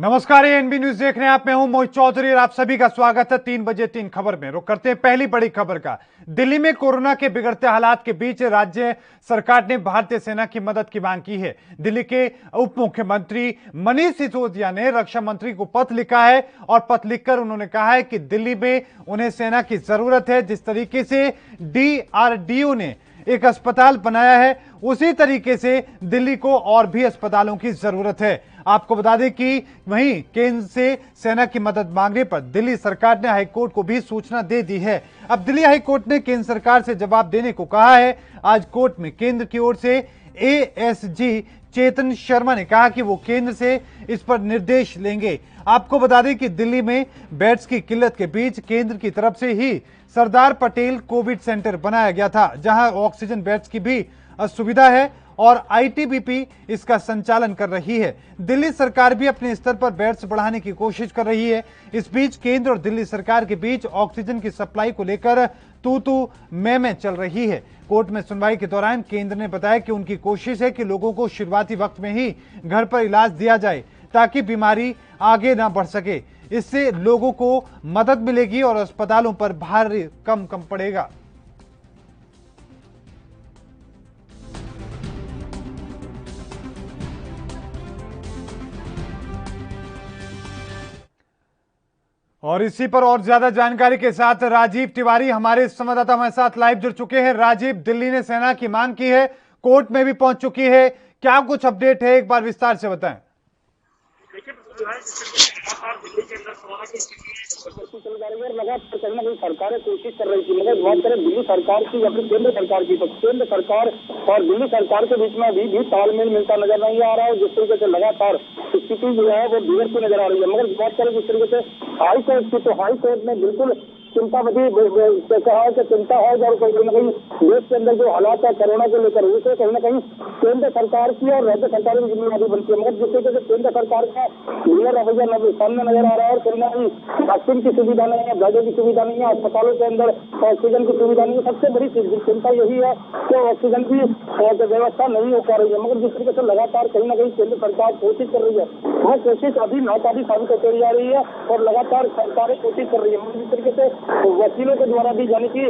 नमस्कार, ये NB news देख रहे हैं आप। मैं हूं मोहित चौधरी और आप सभी का स्वागत है 3 बजे 3 खबर में। रुक करते हैं पहली बड़ी खबर का। दिल्ली में कोरोना के बिगड़ते हालात के बीच राज्य सरकार ने भारतीय सेना की मदद की मांग की है। दिल्ली के उप मुख्यमंत्री मनीष सिसोदिया ने रक्षा मंत्री को पत्र लिखा है और पत्र लिखकर उन्होंने कहा है कि दिल्ली में उन्हें सेना की जरूरत है। जिस तरीके से DRDO ने एक अस्पताल बनाया है, उसी तरीके से दिल्ली को और भी अस्पतालों की जरूरत है। आपको बता दें कि वहीं केंद्र से सेना की मदद मांगने पर दिल्ली सरकार ने हाईकोर्ट को भी सूचना दे दी है। अब दिल्ली हाईकोर्ट ने केंद्र सरकार से जवाब देने को कहा है। आज कोर्ट में केंद्र की ओर से ASG चेतन शर्मा ने कहा कि वो केंद्र से इस पर निर्देश लेंगे। आपको बता दें कि दिल्ली में बेड्स की किल्लत के बीच केंद्र की तरफ से ही सरदार पटेल कोविड सेंटर बनाया गया था, जहां ऑक्सीजन बेड्स की भी सुविधा है और ITBP इसका संचालन कर रही है। दिल्ली सरकार भी अपने स्तर पर बेड्स बढ़ाने की कोशिश कर रही है। इस बीच केंद्र और दिल्ली सरकार के बीच ऑक्सीजन की सप्लाई को लेकर तू मैं चल रही है। कोर्ट में सुनवाई के दौरान केंद्र ने बताया कि उनकी कोशिश है कि लोगों को शुरुआती वक्त में ही घर पर इलाज दिया जाए ताकि बीमारी आगे ना बढ़ सके। इससे लोगों को मदद मिलेगी और अस्पतालों पर भार कम पड़ेगा। और इसी पर और ज्यादा जानकारी के साथ राजीव तिवारी हमारे संवाददाता हमारे साथ लाइव जुड़ चुके हैं। राजीव, दिल्ली ने सेना की मांग की है, कोर्ट में भी पहुंच चुकी है, क्या कुछ अपडेट है, एक बार विस्तार से बताएं। लगातार कहीं ना कहीं सरकारें कोशिश कर रही थी, मगर बात करें दिल्ली सरकार की या फिर केंद्र सरकार की, तो केंद्र सरकार और दिल्ली सरकार के बीच में अभी भी तालमेल मिलता नजर नहीं आ रहा है। जिस तरीके से लगातार स्थिति जो है वो बिगड़ती नजर आ रही है। मगर बात करें जिस तरीके से हाई कोर्ट की, तो हाई कोर्ट ने बिल्कुल चिंता बदी कहा है कि चिंता है और कहीं ना कहीं देश के अंदर जो हालात है कोरोना को लेकर, उसे कहीं ना कहीं केंद्र सरकार की और राज्य सरकार की जिम्मेदारी बनती है। मगर जिस तरीके से केंद्र सरकार का रवैया सामने नजर आ रहा है और कहीं ना कहीं वैक्सीन की सुविधा नहीं है, बेडों की सुविधा नहीं है, अस्पतालों के अंदर ऑक्सीजन की सुविधा नहीं है। सबसे बड़ी चिंता यही है कि ऑक्सीजन की व्यवस्था नहीं हो पा रही है। मगर जिस तरीके से लगातार कहीं ना कहीं केंद्र सरकार कोशिश कर रही है, वह कोशिश अभी नाकाफी साबित होती जा रही है और लगातार सरकारें कोशिश कर रही है। मगर जिस तरीके से वकीलों के द्वारा भी यानी कि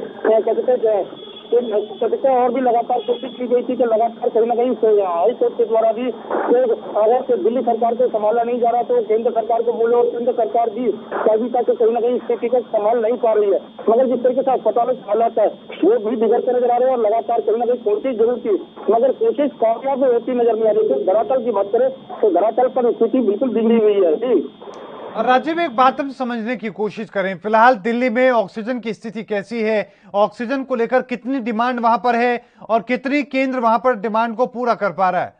और भी लगातार कोशिश की गई थी कि लगातार कहीं ना कहीं हाई कोर्ट के द्वारा भी अगर दिल्ली सरकार को संभाला नहीं जा रहा तो केंद्र सरकार को बोलो, और केंद्र सरकार भी कभी तक कहीं ना कहीं स्थिति को संभाल नहीं पा रही है। मगर जिस तरीके से अस्पतालों के हालात है वो भी बिगड़ते नजर आ रहे हैं और लगातार कहीं ना कहीं कोशिश जरूर की, मगर कोशिश कामयाब होती नजर नहीं आ रही। तो धरातल की बात करें तो धरातल पर स्थिति बिल्कुल बिगड़ी हुई है। जी और राज्य में एक बात हम समझने की कोशिश करें, फिलहाल दिल्ली में ऑक्सीजन की स्थिति कैसी है, ऑक्सीजन को लेकर कितनी डिमांड वहां पर है और कितनी केंद्र वहां पर डिमांड को पूरा कर पा रहा है?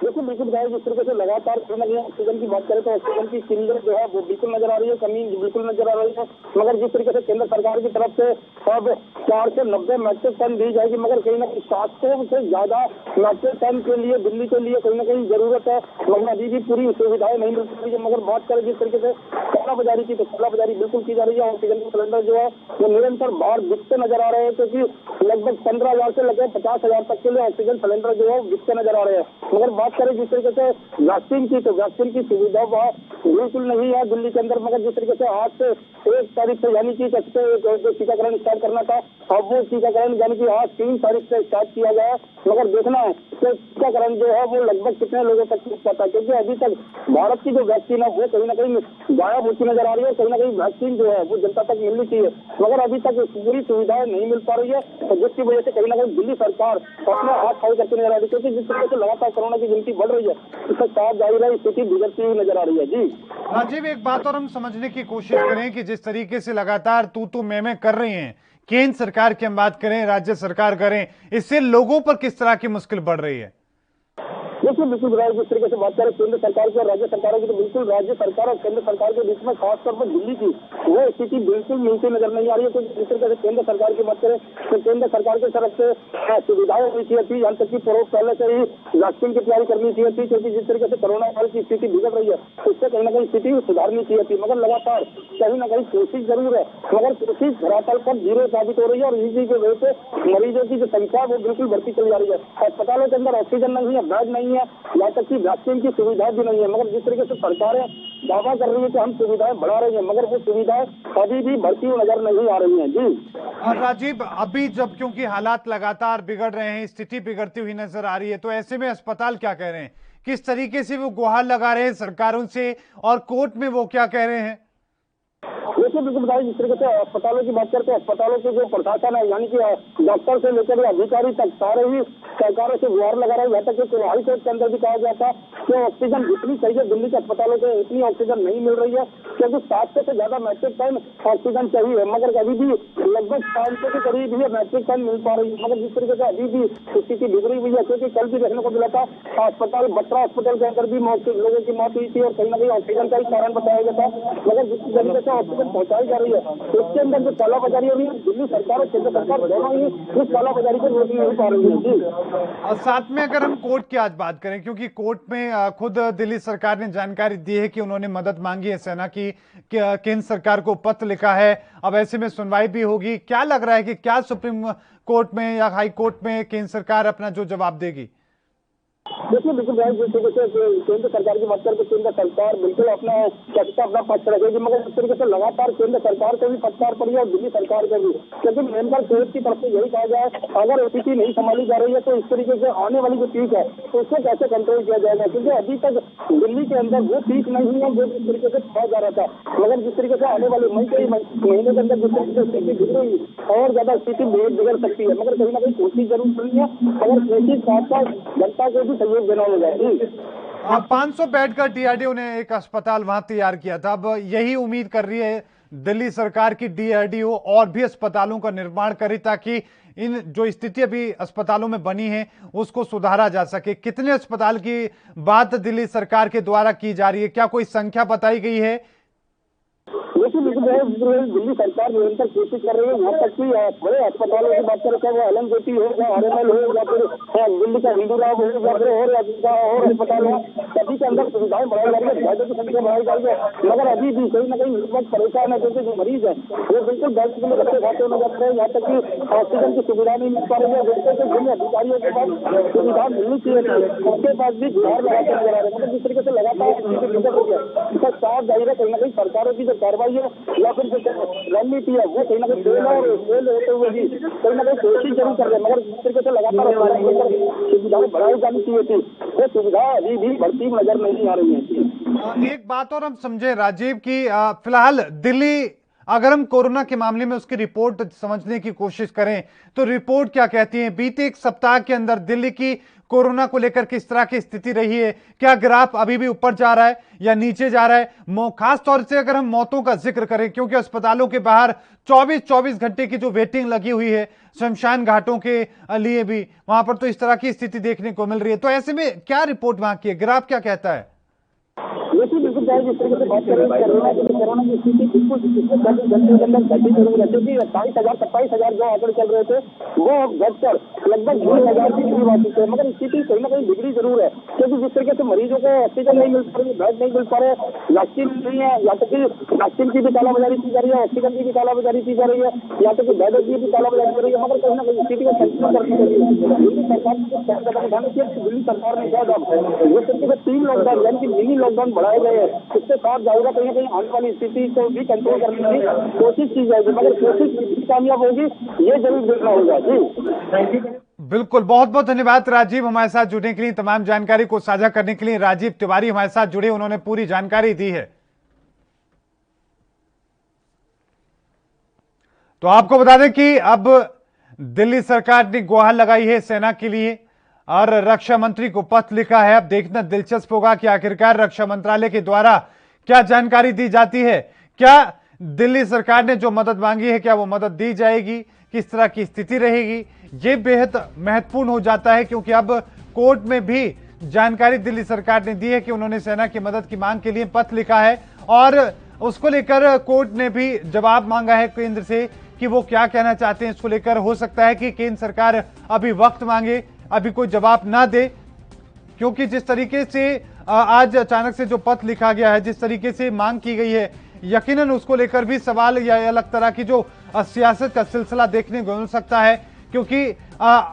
बिल्कुल भाई, जिस तरीके से लगातार ऑक्सीजन की बात करें तो ऑक्सीजन की किल्लत जो है वो बिल्कुल नजर आ रही है, कमी बिल्कुल नजर आ रही है। मगर जिस तरीके से केंद्र सरकार की तरफ से अब 490 मैट्रिक टन दी जाएगी, मगर कहीं ना कहीं 700 से ज्यादा मैट्रिक टन के लिए दिल्ली के लिए कहीं ना कहीं जरूरत है, मगर अभी भी पूरी सुविधाएं नहीं मिल रही है। मगर बात करें जिस तरीके से कालाबाजारी की, तो कालाबाजारी बिल्कुल की जा रही है। ऑक्सीजन के सिलेंडर जो है वो निरंतर बाहर बिकते नजर आ रहे हैं, क्योंकि लगभग 15,000 से लगभग 50,000 तक के लिए ऑक्सीजन सिलेंडर जो है बिकते नजर आ रहे हैं। मगर बात करें जिस तरीके से वैक्सीन की, तो वैक्सीन की सुविधा वहाँ बिल्कुल नहीं है दिल्ली के अंदर। मगर जिस तरीके से आज से 1 तारीख से यानी कि जो टीकाकरण स्टार्ट करना था, अब वो टीकाकरण यानी कि आज 3 तारीख से स्टार्ट किया गया है। मगर देखना है कि टीकाकरण जो है वो लगभग कितने लोगों तक पहुंच पाता है, क्योंकि अभी तक भारत की जो वैक्सीन है वो कहीं ना कहीं गायब होती नजर आ रही है। कहीं ना कहीं वैक्सीन जो है वो जनता तक मिलनी चाहिए, मगर अभी तक पूरी सुविधाएं नहीं मिल पा रही है, जिसकी वजह से कहीं ना कहीं दिल्ली सरकार अपने हाथ खाली करती नजर आ रही है। क्योंकि जिस तरीके से लगातार कोरोना की गिनती बढ़ रही है, इससे साफ जाहिर है स्थिति बिगड़ती हुई नजर आ रही है। जी राजीव, एक बात और हम समझने की कोशिश करें कि जिस तरीके से लगातार तू मैं कर रही हैं केंद्र सरकार की हम बात करें, राज्य सरकार करें, इससे लोगों पर किस तरह की मुश्किल बढ़ रही है? बिल्कुल जिस तरीके से बात करें केंद्र सरकार की और राज्य सरकारों की, तो बिल्कुल राज्य सरकार और केंद्र सरकार के बीच में खासतौर पर दिल्ली की वो स्थिति बिल्कुल मिलती नजर नहीं आ रही है। क्योंकि जिस तरीके से केंद्र सरकार की बात करें तो केंद्र सरकार की तरफ से सुविधाएं होनी चाहिए थी, यहाँ तक की पहले से ही वैक्सीन की तैयारी करनी चाहिए थी, क्योंकि जिस तरीके से कोरोना काल की स्थिति बिगड़ रही है उससे कहीं ना कहीं स्थिति सुधारनी चाहिए थी। मगर लगातार कहीं ना कहीं कोशिश जरूर है, मगर कोशिश धरातल पर जीरो साबित हो रही है और इसी की वजह से मरीजों की जो संख्या वो बिल्कुल बढ़ती चली जा रही है। अस्पतालों के अंदर ऑक्सीजन नहीं है, बेड नहीं है, है, यहाँ तक कि वैक्सीन की सुविधा भी नहीं है। मगर जिस तरीके से सरकारें दावा कर रही है कि हम सुविधाएं बढ़ा रही हैं, मगर वो सुविधाएं अभी भी बढ़ती हुई नजर नहीं आ रही हैं। जी और राजीव, अभी जब क्योंकि हालात लगातार बिगड़ रहे हैं, स्थिति बिगड़ती हुई नजर आ रही है, तो ऐसे में अस्पताल क्या कह रहे हैं, किस तरीके से वो गुहार लगा रहे हैं सरकारों से, और कोर्ट में वो क्या कह रहे हैं? देखिए बिल्कुल बताइए, जिस तरीके से अस्पतालों की बात करते हैं, अस्पतालों के जो प्रशासन है यानी कि डॉक्टर से लेकर अधिकारी तक सारे ही सरकारों से गुहार लगा रहे हैं। यहाँ तक कि हाई कोर्ट के अंदर भी कहा गया था कि ऑक्सीजन जितनी चाहिए दिल्ली के अस्पतालों को इतनी ऑक्सीजन नहीं मिल रही है, क्योंकि 700 से ज्यादा मैट्रिक टन ऑक्सीजन चाहिए, मगर अभी भी लगभग 500 के करीब ही मैट्रिक टन मिल पा रही है। मगर जिस तरीके से अभी भी स्थिति बिगड़ी हुई है, क्योंकि कल भी देखने को मिला था अस्पताल बत्रा अस्पताल के अंदर भी लोगों की मौत हुई थी और कहीं ना कहीं ऑक्सीजन का ही कारण बताया गया था। मगर जिस तरीके से ऑक्सीजन पहुंचाई जा रही है, इसके अंदर जो कालाबाजारी हो रही है, दिल्ली सरकार और केंद्र सरकार दोनों ही उस कालाबाजारी को रोक नहीं पा रही है। जी और साथ में अगर हम कोर्ट की आज बात करें, क्योंकि कोर्ट में खुद दिल्ली सरकार ने जानकारी दी है कि उन्होंने मदद मांगी है सेना की, केंद्र सरकार को पत्र लिखा है, अब ऐसे में सुनवाई भी होगी। क्या लग रहा है कि क्या सुप्रीम कोर्ट में या हाई कोर्ट में केंद्र सरकार अपना जो जवाब देगी? देखिए बिल्कुल जिस तरीके से केंद्र सरकार की बात करके केंद्र सरकार बिल्कुल अपना पक्ष रखेगी, मगर इस तरीके से लगातार केंद्र सरकार को भी फटकार पड़ी है और दिल्ली सरकार को भी, क्योंकि मेनकर कोर्ट की तरफ से यही कहा गया है अगर स्थिति नहीं संभाली जा रही है तो इस तरीके से आने वाली जो पीक है उसको कैसे कंट्रोल किया जाएगा, क्योंकि अभी तक दिल्ली के अंदर वो पीक नहीं है जो जिस तरीके से कहा जा रहा था। मगर जिस तरीके से आने वाले मई के महीने के अंदर जिस तरीके से स्थिति बिगड़ेगी और ज्यादा स्थिति बिगड़ सकती है, मगर कहीं ना कहीं कोशिश जरूर करनी है, मगर कोशिश साथ साथ जनता को भी सहयोग देना होगा। 500 बेड का डीआरडीओ ने एक अस्पताल वहां तैयार किया था, अब यही उम्मीद कर रही है दिल्ली सरकार की डीआरडीओ और भी अस्पतालों का निर्माण करे ताकि इन जो स्थिति अभी अस्पतालों में बनी है उसको सुधारा जा सके। कितने अस्पताल की बात दिल्ली सरकार के द्वारा की जा रही है, क्या कोई संख्या बताई गई है? देखिए दिल्ली सरकार निरंतर कोशिश कर रही है, यहाँ तक कि बड़े अस्पतालों की बात करें, चाहे वो LNJP हो या RML हो या फिर दिल्ली का हिंदूराव हो या फिर और अस्पताल हो, सभी के अंदर सुविधाएं बढ़ाई जा रही है, बेडों की संख्या बढ़ाई जा रही है। मगर अभी भी कहीं ना कहीं लोग परेशान है, क्योंकि जो मरीज है वो बिल्कुल बेड के लिए रखे खाते हुए नजर रहे हैं। यहाँ तक कि ऑक्सीजन की सुविधा नहीं मिल पा रही है, जिससे कि जिन अधिकारियों के पास सुविधा मिलनी चाहिए उसके पास भी गुहार लगाते नजर आ रहे हैं। मतलब जिस तरीके से लगातार गुजर रही है, इसका साफ जाहिर है कहीं ना कहीं सरकारों की जो कार्रवाई या फिर जो रणनीति है वो कहीं ना कहीं फेल होते हुए भी कहीं ना कहीं कोशिश जरूर कर रहे हैं। मगर जिस तरीके से लगातार सुविधाएं बढ़ाई जानी चाहिए थी वो सुविधा अभी भी बढ़ती नजर नहीं आ रही है। एक बात और हम समझे राजीव की फिलहाल दिल्ली, अगर हम कोरोना के मामले में उसकी रिपोर्ट समझने की कोशिश करें तो रिपोर्ट क्या कहती है? बीते एक सप्ताह के अंदर दिल्ली की कोरोना को लेकर किस तरह की स्थिति रही है? क्या ग्राफ अभी भी ऊपर जा रहा है या नीचे जा रहा है? खास तौर से अगर हम मौतों का जिक्र करें, क्योंकि अस्पतालों के बाहर 24 घंटे की जो वेटिंग लगी हुई है शमशान घाटों के लिए भी, वहां पर तो इस तरह की स्थिति देखने को मिल रही है, तो ऐसे में क्या रिपोर्ट वहां की है, ग्राफ क्या कहता है? देखिए बिल्कुल जिस तरीके से बात करें कोरोना की स्थिति बिल्कुल घंटे के अंदर घटी जरूर है, क्योंकि 27,000 जो आंकड़े चल रहे थे वो घटकर लगभग 20,000 की करीब आ चुके हैं। मगर स्थिति कहीं ना कहीं बिगड़ी जरूर है, क्योंकि जिस तरीके से मरीजों को ऑक्सीजन नहीं मिल पा रही, बेड नहीं मिल पा रहे, वैक्सीन नहीं है, यहाँ तक कि वैक्सीन की भी कालाबाजारी की जा रही है, ऑक्सीजन की भी कालाबाजारी की जा रही है, यहाँ तक कि बेडों की भी कालाबाजारी हो रही है। मगर कहीं ना कहीं स्थिति को कंट्रोल करने के लिए दिल्ली सरकार दिल्ली सरकार ने क्या जिस तरीके से 3 लॉकडाउन यानी कि मिनी लॉकडाउन बढ़ाए गए हैं, इससे साफ जाएगा कहीं ना कहीं आने वाली स्थिति को भी कंट्रोल करने की कोशिश की जाएगी। मगर कोशिश कितनी कामयाब होगी ये जरूर देखना होगा। जी बिल्कुल, बहुत बहुत धन्यवाद राजीव हमारे साथ जुड़ने के लिए, तमाम जानकारी को साझा करने के लिए। राजीव तिवारी हमारे साथ जुड़े, उन्होंने पूरी जानकारी दी है। तो आपको बता दें कि अब दिल्ली सरकार ने गुहार लगाई है सेना के लिए और रक्षा मंत्री को पत्र लिखा है। अब देखना दिलचस्प होगा कि आखिरकार रक्षा मंत्रालय के द्वारा क्या जानकारी दी जाती है, क्या दिल्ली सरकार ने जो मदद मांगी है क्या वो मदद दी जाएगी, किस तरह की स्थिति रहेगी, ये बेहद महत्वपूर्ण हो जाता है, क्योंकि अब कोर्ट में भी जानकारी दिल्ली सरकार ने दी है कि उन्होंने सेना की मदद की मांग के लिए पत्र लिखा है और उसको लेकर कोर्ट ने भी जवाब मांगा है केंद्र से कि वो क्या कहना चाहते हैं। इसको लेकर हो सकता है कि केंद्र सरकार अभी वक्त मांगे, अभी कोई जवाब ना दे, क्योंकि जिस तरीके से आज अचानक से जो पत्र लिखा गया है, जिस तरीके से मांग की गई है, यकीनन उसको लेकर भी सवाल या अलग तरह की जो सियासत का सिलसिला देखने को मिल सकता है। क्योंकि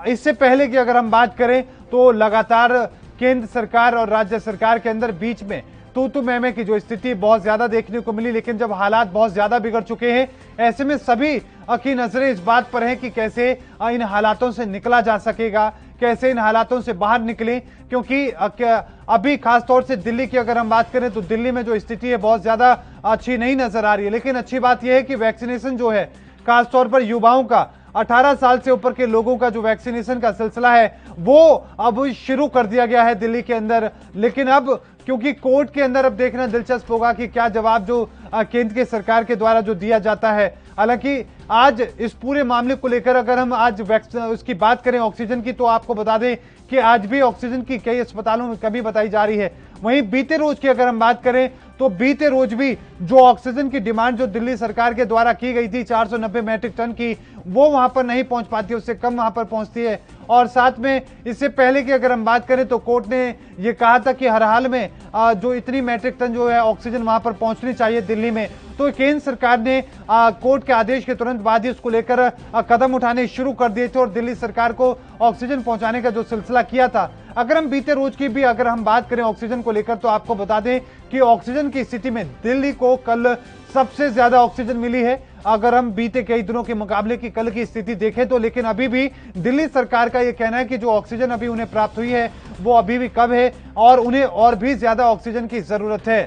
इससे पहले की अगर हम बात करें तो लगातार केंद्र सरकार और राज्य सरकार के अंदर बीच में तू मैं की जो स्थिति बहुत ज्यादा देखने को मिली। लेकिन जब हालात बहुत ज्यादा बिगड़ चुके हैं, ऐसे में सभी की नजरें इस बात पर है कि कैसे इन हालातों से निकला जा सकेगा, कैसे इन हालातों से बाहर निकले। क्योंकि अभी खासतौर से दिल्ली की अगर हम बात करें तो दिल्ली में जो स्थिति है बहुत ज्यादा अच्छी नहीं नजर आ रही है। लेकिन अच्छी बात यह है कि वैक्सीनेशन जो है खासतौर पर युवाओं का, 18 साल से ऊपर के लोगों का जो वैक्सीनेशन का सिलसिला है वो अब शुरू कर दिया गया है दिल्ली के अंदर। लेकिन अब क्योंकि कोर्ट के अंदर अब देखना दिलचस्प होगा कि क्या जवाब जो केंद्र की सरकार के द्वारा जो दिया जाता है। हालांकि आज इस पूरे मामले को लेकर अगर हम आज उसकी बात करें ऑक्सीजन की, तो आपको बता दें कि आज भी ऑक्सीजन की कई अस्पतालों में कमी बताई जा रही है। वहीं बीते रोज की अगर हम बात करें तो बीते रोज भी जो ऑक्सीजन की डिमांड जो दिल्ली सरकार के द्वारा की गई थी 490 मैट्रिक टन की, वो वहां पर नहीं पहुंच पाती, उससे कम वहां पर पहुंचती है। और साथ में इससे पहले की अगर हम बात करें तो कोर्ट ने यह कहा था कि हर हाल में जो इतनी मैट्रिक टन जो है ऑक्सीजन वहां पर पहुंचनी चाहिए दिल्ली में। तो केंद्र सरकार ने कोर्ट के आदेश के तुरंत बाद ही उसको लेकर कदम उठाने शुरू कर दिए थे और दिल्ली सरकार को ऑक्सीजन पहुंचाने का जो सिलसिला किया था। अगर हम बीते रोज की भी अगर हम बात करें ऑक्सीजन को लेकर, तो आपको बता दें कि ऑक्सीजन की स्थिति में दिल्ली को कल सबसे ज्यादा ऑक्सीजन मिली है अगर हम बीते कई दिनों के मुकाबले की कल की स्थिति देखें तो। लेकिन अभी भी दिल्ली सरकार का यह कहना है कि जो ऑक्सीजन अभी उन्हें प्राप्त हुई है वो अभी भी कम है और उन्हें और भी ज्यादा ऑक्सीजन की जरूरत है।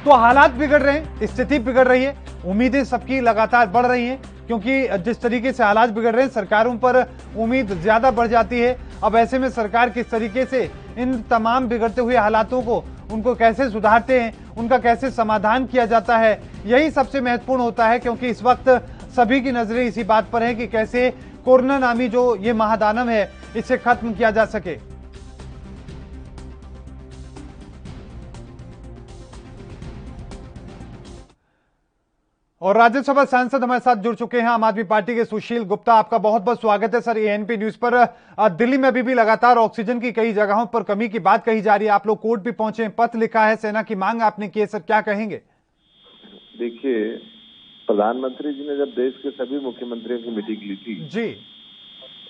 तो हालात बिगड़ रहे हैं, स्थिति बिगड़ रही है, उम्मीदें सबकी लगातार बढ़ रही हैं क्योंकि जिस तरीके से हालात बिगड़ रहे हैं सरकारों पर उम्मीद ज्यादा बढ़ जाती है। अब ऐसे में सरकार किस तरीके से इन तमाम बिगड़ते हुए हालातों को उनको कैसे सुधारते हैं, उनका कैसे समाधान किया जाता है, यही सबसे महत्वपूर्ण होता है। क्योंकि इस वक्त सभी की नजरें इसी बात पर है कि कैसे कोरोना नामी जो ये महादानव है इसे खत्म किया जा सके। और राज्यसभा सांसद हमारे साथ जुड़ चुके हैं आम आदमी पार्टी के सुशील गुप्ता। आपका बहुत बहुत स्वागत है सर एएनपी न्यूज पर। दिल्ली में अभी भी लगातार ऑक्सीजन की कई जगहों पर कमी की बात कही जा रही है। आप लोग कोर्ट भी पहुंचे हैं, पत्र लिखा है, सेना की मांग आपने की है, सर क्या कहेंगे? देखिए, प्रधानमंत्री जी ने जब देश के सभी मुख्यमंत्रियों की मीटिंग ली थी जी,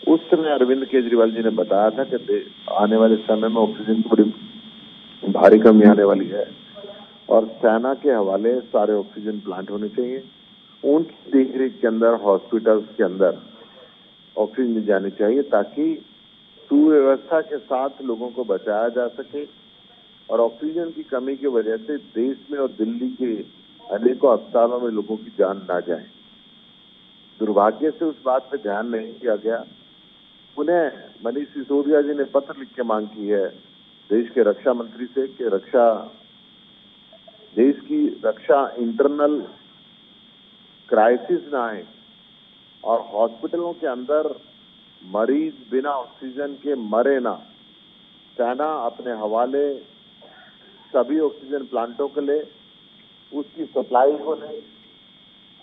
उस समय अरविंद केजरीवाल जी ने बताया था कि आने वाले समय में ऑक्सीजन की बड़ी भारी कमी आने वाली है और सेना के हवाले सारे ऑक्सीजन प्लांट होने चाहिए। उनकी देखरेख के अंदर हॉस्पिटल्स के अंदर ऑक्सीजन जानी चाहिए ताकि सुव्यवस्था के साथ लोगों को बचाया जा सके और ऑक्सीजन की कमी की वजह से देश में और दिल्ली के अनेकों अस्पतालों में लोगों की जान ना जाए। दुर्भाग्य से उस बात पे ध्यान नहीं दिया गया। उन्हें मनीष सिसोदिया जी ने पत्र लिख के मांग की है देश के रक्षा मंत्री से कि देश की रक्षा इंटरनल क्राइसिस ना आए और हॉस्पिटलों के अंदर मरीज बिना ऑक्सीजन के मरे ना। सेना अपने हवाले सभी ऑक्सीजन प्लांटों के ले, उसकी सप्लाई को ले,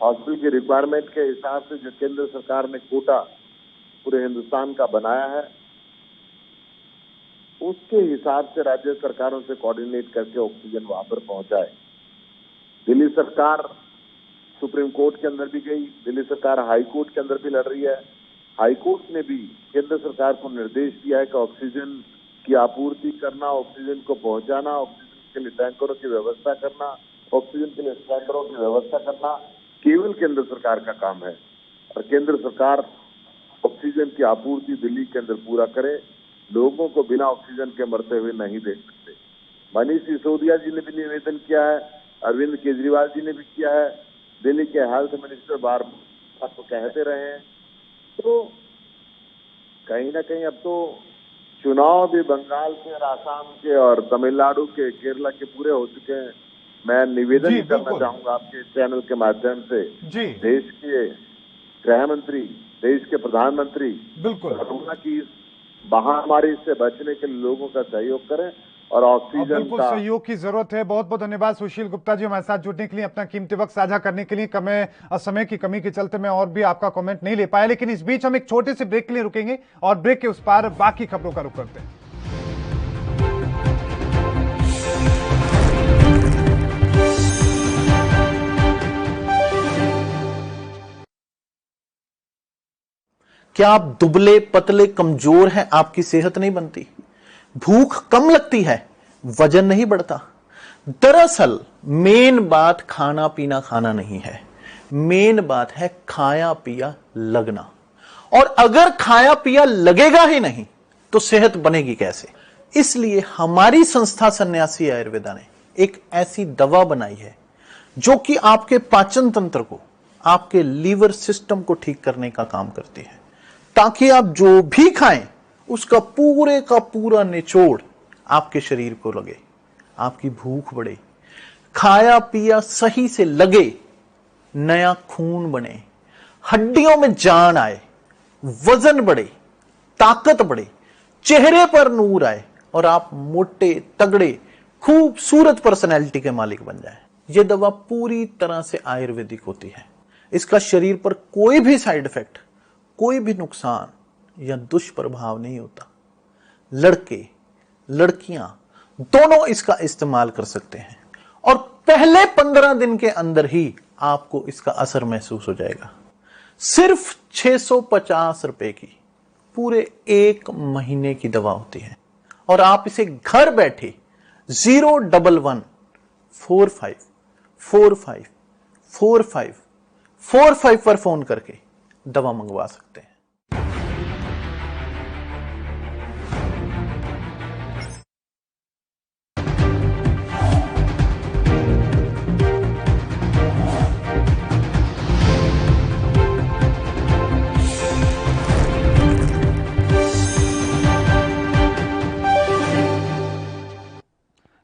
हॉस्पिटल की रिक्वायरमेंट के हिसाब से जो केंद्र सरकार ने कोटा पूरे हिंदुस्तान का बनाया है उसके हिसाब से राज्य सरकारों से कोऑर्डिनेट करके ऑक्सीजन वहां पर पहुंचाए। दिल्ली सरकार सुप्रीम कोर्ट के अंदर भी गई, दिल्ली सरकार हाई कोर्ट के अंदर भी लड़ रही है। हाई कोर्ट ने भी केंद्र सरकार को निर्देश दिया है कि ऑक्सीजन की आपूर्ति करना, ऑक्सीजन को पहुंचाना, ऑक्सीजन के लिए टैंकरों की व्यवस्था करना, ऑक्सीजन के लिए सिलेंडरों की व्यवस्था करना केवल केंद्र सरकार का काम है और केंद्र सरकार ऑक्सीजन की आपूर्ति दिल्ली के अंदर पूरा करे। लोगों को बिना ऑक्सीजन के मरते हुए नहीं देख सकते। मनीष सिसोदिया जी ने भी निवेदन किया है, अरविंद केजरीवाल जी ने भी किया है, दिल्ली के हेल्थ मिनिस्टर बार आपको कहते रहे हैं। तो कहीं ना कहीं अब तो चुनाव भी बंगाल के और आसाम के और तमिलनाडु के, केरला के पूरे हो चुके हैं। मैं निवेदन करना चाहूंगा आपके चैनल के माध्यम से देश के गृह मंत्री, देश के प्रधानमंत्री कोरोना की महामारी से बचने के लिए लोगों का सहयोग करें और ऑक्सीजन का सहयोग की जरूरत है। बहुत बहुत धन्यवाद सुशील गुप्ता जी हमारे साथ जुड़ने के लिए, अपना कीमती वक्त साझा करने के लिए। समय की कमी के चलते मैं और भी आपका कमेंट नहीं ले पाया, लेकिन इस बीच हम एक छोटे से ब्रेक के लिए रुकेंगे और ब्रेक के उस पार बाकी खबरों का रुख करते हैं। क्या आप दुबले पतले कमजोर हैं, आपकी सेहत नहीं बनती? भूख कम लगती है, वजन नहीं बढ़ता? दरअसल मेन बात खाना पीना खाना नहीं है, मेन बात है खाया पिया लगना। और अगर खाया पिया लगेगा ही नहीं तो सेहत बनेगी कैसे? इसलिए हमारी संस्था सन्यासी आयुर्वेदा ने एक ऐसी दवा बनाई है जो कि आपके पाचन तंत्र को, आपके लीवर सिस्टम को ठीक करने का काम करती है, ताकि आप जो भी खाएं उसका पूरे का पूरा निचोड़ आपके शरीर को लगे, आपकी भूख बढ़े, खाया पिया सही से लगे, नया खून बने, हड्डियों में जान आए, वजन बढ़े, ताकत बढ़े, चेहरे पर नूर आए और आप मोटे तगड़े खूबसूरत पर्सनैलिटी के मालिक बन जाए। यह दवा पूरी तरह से आयुर्वेदिक होती है। इसका शरीर पर कोई भी साइड इफेक्ट, कोई भी नुकसान या दुष्प्रभाव नहीं होता। लड़के लड़कियां दोनों इसका इस्तेमाल कर सकते हैं और पहले 15 दिन के अंदर ही आपको इसका असर महसूस हो जाएगा। सिर्फ 650 रुपए की पूरे 1 महीने की दवा होती है और आप इसे घर बैठे 01145454545 पर फोन करके दवा मंगवा सकते हैं।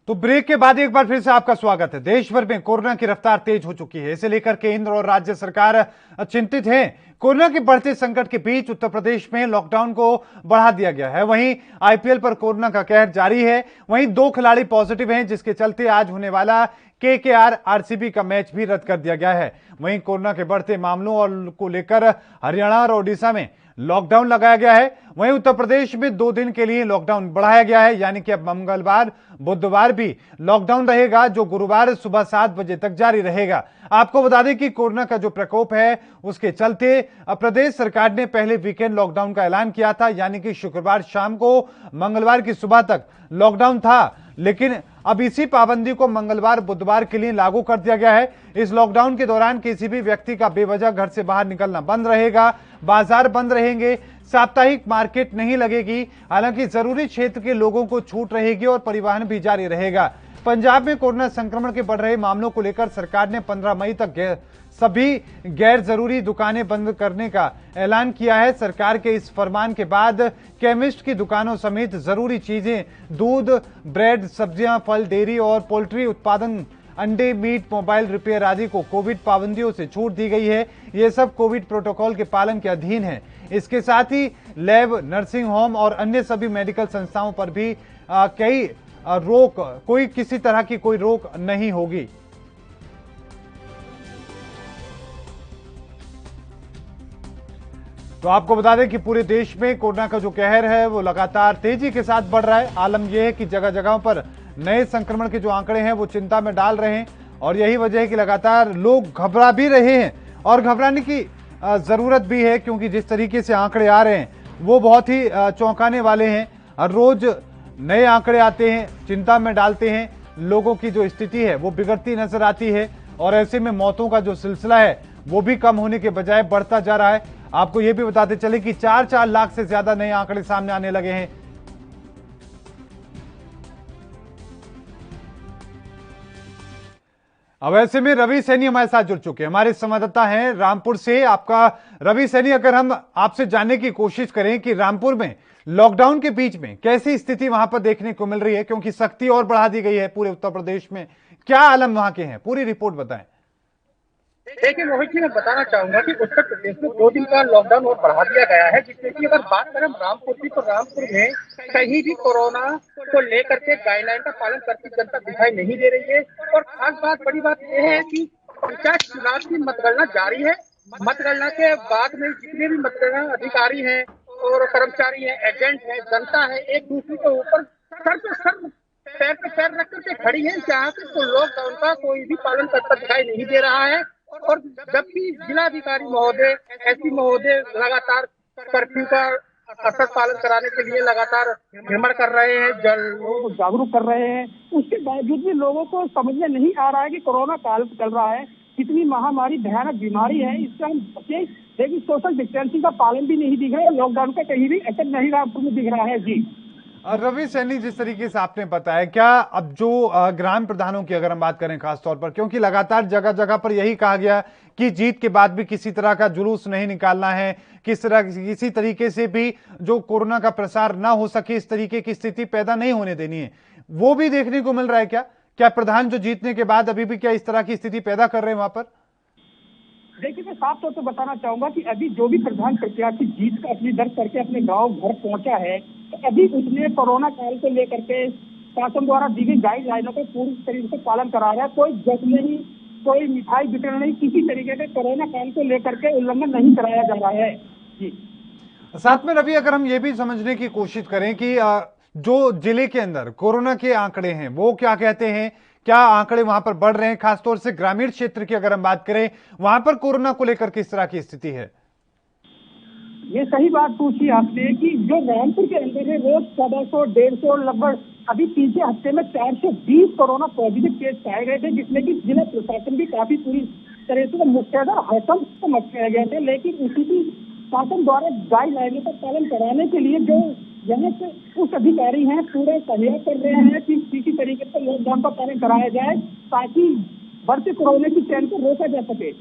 तो ब्रेक के बाद एक बार फिर से आपका स्वागत है। देश भर में कोरोना की रफ्तार तेज हो चुकी है। इसे लेकर केंद्र और राज्य सरकार चिंतित है। कोरोना के बढ़ते संकट के बीच उत्तर प्रदेश में लॉकडाउन को बढ़ा दिया गया है। वहीं आईपीएल पर कोरोना का कहर जारी है। वहीं 2 खिलाड़ी पॉजिटिव हैं, जिसके चलते आज होने वाला केकेआर आरसीबी का मैच भी रद्द कर दिया गया है। वहीं कोरोना के बढ़ते मामलों और को लेकर हरियाणा और ओडिशा में लॉकडाउन लगाया गया है। वहीं उत्तर प्रदेश में 2 दिन के लिए लॉकडाउन बढ़ाया गया है, यानी कि अब मंगलवार बुधवार भी लॉकडाउन रहेगा, जो गुरुवार सुबह 7 बजे तक जारी रहेगा। आपको बता दें कि कोरोना का जो प्रकोप है उसके चलते प्रदेश सरकार ने पहले वीकेंड लॉकडाउन का ऐलान किया था, यानी कि शुक्रवार शाम को मंगलवार की सुबह तक लॉकडाउन था। लेकिन अब इसी पाबंदी को मंगलवार बुधवार के लिए लागू कर दिया गया है। इस लॉकडाउन के दौरान किसी भी व्यक्ति का बेवजह घर से बाहर निकलना बंद रहेगा, बाजार बंद रहेंगे, साप्ताहिक मार्केट नहीं लगेगी। हालांकि जरूरी क्षेत्र के लोगों को छूट रहेगी और परिवहन भी जारी रहेगा। पंजाब में कोरोना संक्रमण के बढ़ रहे मामलों को लेकर सरकार ने 15 मई तक सभी गैर जरूरी दुकानें बंद करने का ऐलान किया है। सरकार के इस फरमान के बाद केमिस्ट की दुकानों समेत जरूरी चीजें, दूध, ब्रेड, सब्जियां, फल, डेयरी और पोल्ट्री उत्पादन, अंडे, मीट, मोबाइल रिपेयर आदि को कोविड पाबंदियों से छूट दी गई है। ये सब कोविड प्रोटोकॉल के पालन के अधीन है। इसके साथ ही लैब, नर्सिंग होम और अन्य सभी मेडिकल संस्थाओं पर भी कोई किसी तरह की कोई रोक नहीं होगी। तो आपको बता दें कि पूरे देश में कोरोना का जो कहर है वो लगातार तेजी के साथ बढ़ रहा है। आलम यह है कि जगह जगहों पर नए संक्रमण के जो आंकड़े हैं वो चिंता में डाल रहे हैं और यही वजह है कि लगातार लोग घबरा भी रहे हैं और घबराने की जरूरत भी है, क्योंकि जिस तरीके से आंकड़े आ रहे हैं वो बहुत ही चौंकाने वाले हैं। हर रोज नए आंकड़े आते हैं, चिंता में डालते हैं। लोगों की जो स्थिति है वो बिगड़ती नजर आती है और ऐसे में मौतों का जो सिलसिला है वो भी कम होने के बजाय बढ़ता जा रहा है। आपको यह भी बताते चले कि 4 लाख से ज्यादा नए आंकड़े सामने आने लगे हैं। अब ऐसे में रवि सैनी हमारे साथ जुड़ चुके हैं, हमारे संवाददाता हैं रामपुर से। आपका रवि सैनी, अगर हम आपसे जानने की कोशिश करें कि रामपुर में लॉकडाउन के बीच में कैसी स्थिति वहां पर देखने को मिल रही है, क्योंकि सख्ती और बढ़ा दी गई है पूरे उत्तर प्रदेश में, क्या आलम वहां के हैं, पूरी रिपोर्ट बताएं। देखिए मोहित जी, मैं बताना चाहूंगा कि उत्तर प्रदेश में 2 दिन का लॉकडाउन और बढ़ा दिया गया है, जिसमें कि अगर बात करें रामपुर की, तो रामपुर में कहीं भी कोरोना को लेकर के गाइडलाइन का पालन करती जनता दिखाई नहीं दे रही है। और खास बात, बड़ी बात यह है कि पंचायत चुनाव की मतगणना जारी है। मतगणना के बाद में जितने भी मतगणना अधिकारी हैं और कर्मचारी हैं, एजेंट हैं, जनता है, एक दूसरे के ऊपर सर पे सर, पैर पे पैर रख करके खड़ी है। जहाँ पे तो लॉकडाउन का कोई भी पालन करता दिखाई नहीं दे रहा है। और जबकि जिलाधिकारी महोदय, एसपी महोदय लगातार कर्फ्यू का सख्त पालन कराने के लिए लगातार भ्रमण कर रहे हैं, लोगों को जागरूक कर रहे हैं। उसके बावजूद भी लोगों को समझ में नहीं आ रहा है कि कोरोना काल चल रहा है, कितनी महामारी भयानक बीमारी है, इससे हम बचे। लेकिन सोशल डिस्टेंसिंग का पालन भी नहीं दिख रहा है, लॉकडाउन का कहीं भी असर नहीं रामपुर में दिख रहा है। जी रवि सैनी, जिस तरीके से आपने बताया, क्या अब जो ग्राम प्रधानों की अगर हम बात करें खासतौर पर, क्योंकि लगातार जगह जगह पर यही कहा गया कि जीत के बाद भी किसी तरह का जुलूस नहीं निकालना है, किसी तरीके से भी जो कोरोना का प्रसार ना हो सके इस तरीके की स्थिति पैदा नहीं होने देनी है, वो भी देखने को मिल रहा है क्या प्रधान जो जीतने के बाद अभी भी क्या इस तरह की स्थिति पैदा कर रहे हैं वहां पर? देखिए, मैं साफ तौर पर बताना चाहूंगा कि अभी जो भी प्रधान प्रत्याशी जीत का अपनी दर्ज करके अपने गांव घर पहुंचा है, तो अभी उसने कोरोना काल को लेकर के शासन द्वारा दी गई गाइडलाइनों का पूरी तरीके से पालन करा रहा है। कोई जश्न नहीं, कोई मिठाई वितरण नहीं, किसी तरीके के कोरोना काल को लेकर के उल्लंघन नहीं कराया जा रहा है। जी साथ में रवि, अगर हम ये भी समझने की कोशिश करें कि जो जिले के अंदर कोरोना के आंकड़े हैं वो क्या कहते हैं, क्या आंकड़े वहां पर बढ़ रहे हैं? खासतौर से ग्रामीण क्षेत्र की अगर हम बात करें, वहां पर कोरोना को लेकर किस तरह की स्थिति है? ये सही बात पूछी आपने कि जो रामपुर के अंदर है रोज 100, 150 लगभग अभी पिछले हफ्ते में 420 कोरोना पॉजिटिव केस पाए गए थे, जिसमें कि जिला प्रशासन भी काफी पूरी तरह से मुस्तैद हड़कंप को मचाए गए थे। लेकिन उसी की शासन द्वारा गाइडलाइनों का पालन कराने के लिए जो यहाँ से उच्च अधिकारी हैं पूरा सहयोग कर रहे हैं कि किसी तरीके से लॉकडाउन का पालन कराया जाए ताकि बढ़ते कोरोना की चैन को रोका जा सके।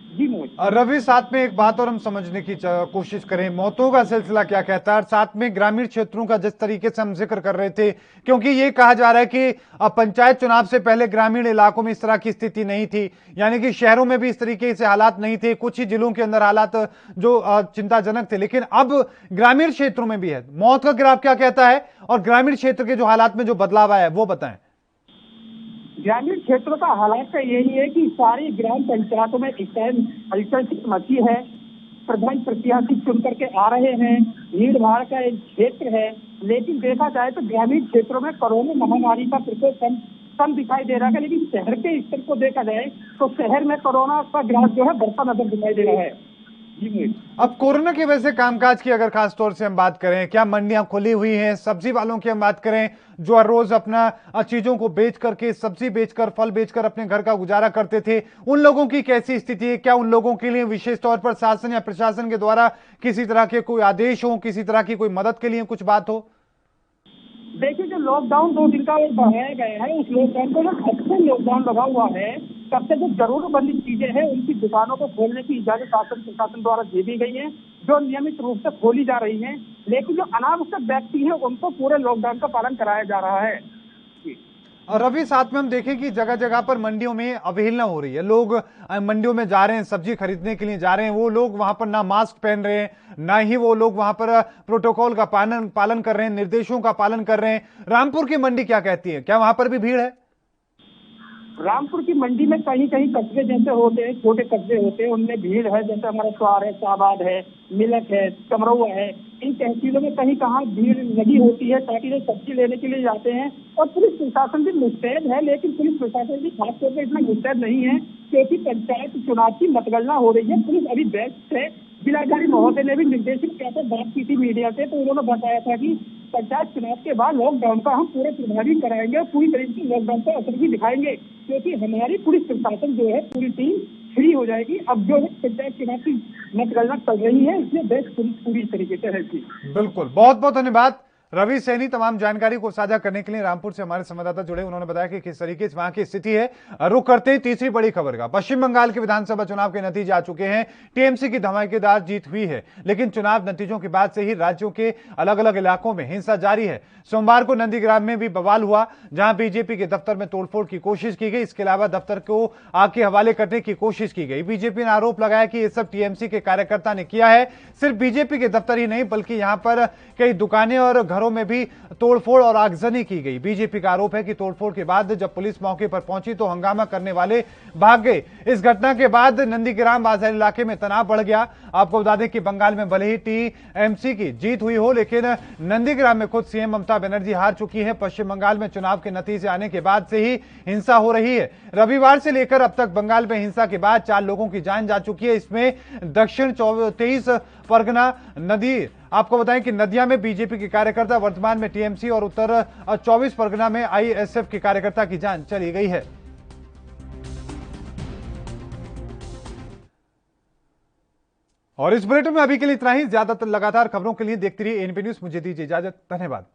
जी मोहित। रवि, साथ में एक बात और हम समझने की कोशिश करें, मौतों का सिलसिला क्या कहता है? साथ में ग्रामीण क्षेत्रों का जिस तरीके से हम जिक्र कर रहे थे, क्योंकि ये कहा जा रहा है कि पंचायत चुनाव से पहले ग्रामीण इलाकों में इस तरह की स्थिति नहीं थी, यानी कि शहरों में भी इस तरीके से हालात नहीं थे, कुछ ही जिलों के अंदर हालात जो चिंताजनक थे, लेकिन अब ग्रामीण क्षेत्रों में भी है। मौत का ग्राफ क्या कहता है और ग्रामीण क्षेत्र के जो हालात में जो बदलाव आया है वो बताएं। ग्रामीण क्षेत्रों का हालात का यही है कि सारी ग्राम पंचायतों में इस टाइम हलचल मची है। प्रधान प्रत्याशी चुन करके आ रहे हैं, भीड़ भाड़ का एक क्षेत्र है, लेकिन देखा जाए तो ग्रामीण क्षेत्रों में कोरोना महामारी का प्रकोप कम दिखाई दे रहा है। लेकिन शहर के स्तर को देखा जाए तो शहर में कोरोना का ग्राफ जो है बढ़ता नजर दिखाई दे रहा है। अब कोरोना की वजह से कामकाज की अगर खास तौर से हम बात करें, क्या मंडियां खुली हुई हैं? सब्जी वालों की हम बात करें जो हर रोज अपना चीजों को बेच करके, सब्जी बेचकर, फल बेचकर अपने घर का गुजारा करते थे, उन लोगों की कैसी स्थिति है? क्या उन लोगों के लिए विशेष तौर पर शासन या प्रशासन के द्वारा किसी तरह के कोई आदेश हो, किसी तरह की कोई मदद के लिए कुछ बात हो? देखिए, जो लॉकडाउन 2 दिन का बढ़ाया गया है, उस लॉकडाउन को जब से लॉकडाउन लगा हुआ है तब से जो जरूरतमंद चीजें हैं उनकी दुकानों को खोलने की इजाजत शासन प्रशासन द्वारा दे दी गई है, जो नियमित रूप से खोली जा रही है। लेकिन जो अनावश्यक व्यक्ति है उनको पूरे लॉकडाउन का पालन कराया जा रहा है। और रवि, साथ में हम देखें कि जगह जगह पर मंडियों में अवहेलना हो रही है। लोग मंडियों में जा रहे हैं, सब्जी खरीदने के लिए जा रहे हैं, वो लोग वहां पर ना मास्क पहन रहे हैं, ना ही वो लोग वहां पर प्रोटोकॉल का पालन कर रहे हैं, निर्देशों का पालन कर रहे हैं। रामपुर की मंडी क्या कहती है, क्या वहां पर भी भीड़ है? रामपुर की मंडी में कहीं कहीं कस्बे जैसे होते हैं, छोटे कस्बे होते हैं, उनमें भीड़ है। जैसे हमारा स्वार है, शाहबाद है, मिलक है, कमरौआ है, इन तहसीलों में कहीं कहाँ भीड़ लगी होती है ताकि लोग सब्जी लेने के लिए जाते हैं। और पुलिस प्रशासन भी मुस्तैद है, लेकिन पुलिस प्रशासन भी खासतौर पर इतना मुस्तैद नहीं है क्योंकि पंचायत चुनाव की मतगणना हो रही है। पुलिस अभी व्यस्त है। जिलाधिकारी महोदय ने भी निर्देशित किया था, बात की थी मीडिया से, तो उन्होंने बताया था कि पंचायत चुनाव के बाद लॉकडाउन का हम पूरे प्रभावी कराएंगे और पूरी तरीके से लॉकडाउन का असर भी दिखाएंगे, क्योंकि हमारी पुलिस प्रशासन जो है पूरी टीम फ्री हो जाएगी। अब जो है पंचायत चुनाव की मतगणना चल रही है, इसलिए देश पुलिस पूरी तरीके से है। बिल्कुल, बहुत बहुत धन्यवाद रवि सैनी तमाम जानकारी को साझा करने के लिए। रामपुर से हमारे संवाददाता जुड़े, उन्होंने बताया कि किस तरीके से वहां की स्थिति है। रुक करते हैं तीसरी बड़ी खबर का। पश्चिम बंगाल के विधानसभा चुनाव के नतीजे आ चुके हैं। टीएमसी की धमाकेदार जीत हुई है, लेकिन चुनाव नतीजों के बाद से ही राज्यों के अलग अलग इलाकों में हिंसा जारी है। सोमवार को नंदीग्राम में भी बवाल हुआ, जहां बीजेपी के दफ्तर में तोड़फोड़ की कोशिश की गई। इसके अलावा दफ्तर को आग के हवाले करने की कोशिश की गई। बीजेपी ने आरोप लगाया कि यह सब टीएमसी के कार्यकर्ता ने किया है। सिर्फ बीजेपी के दफ्तर ही नहीं बल्कि यहां पर कई दुकानें और घरों में भी तोड़फोड़ और आगजनी की गई। बीजेपी का आरोप है कि तोड़फोड़ के बाद जब पुलिस मौके पर पहुंची तो हंगामा करने वाले भाग गए। इस घटना के बाद नंदीग्राम बाजार इलाके में तनाव बढ़ गया। आपको बता दें कि बंगाल में भले ही टीएमसी की जीत हुई हो, लेकिन नंदीग्राम में खुद सीएम ममता बनर्जी हार चुकी है। पश्चिम बंगाल में चुनाव के नतीजे आने के बाद से ही हिंसा हो रही है। रविवार से लेकर अब तक बंगाल में हिंसा के बाद 4 लोगों की जान जा चुकी है। इसमें दक्षिण 23 परगना नदी, आपको बताएं कि नदिया में बीजेपी के कार्यकर्ता, वर्तमान में टीएमसी, और उत्तर 24 परगना में आईएसएफ के कार्यकर्ता की जान चली गई है। और इस बुलेटिन में अभी के लिए इतना ही। ज्यादातर लगातार खबरों के लिए देखते रहिए एनपी न्यूज। मुझे दीजिए इजाजत। धन्यवाद।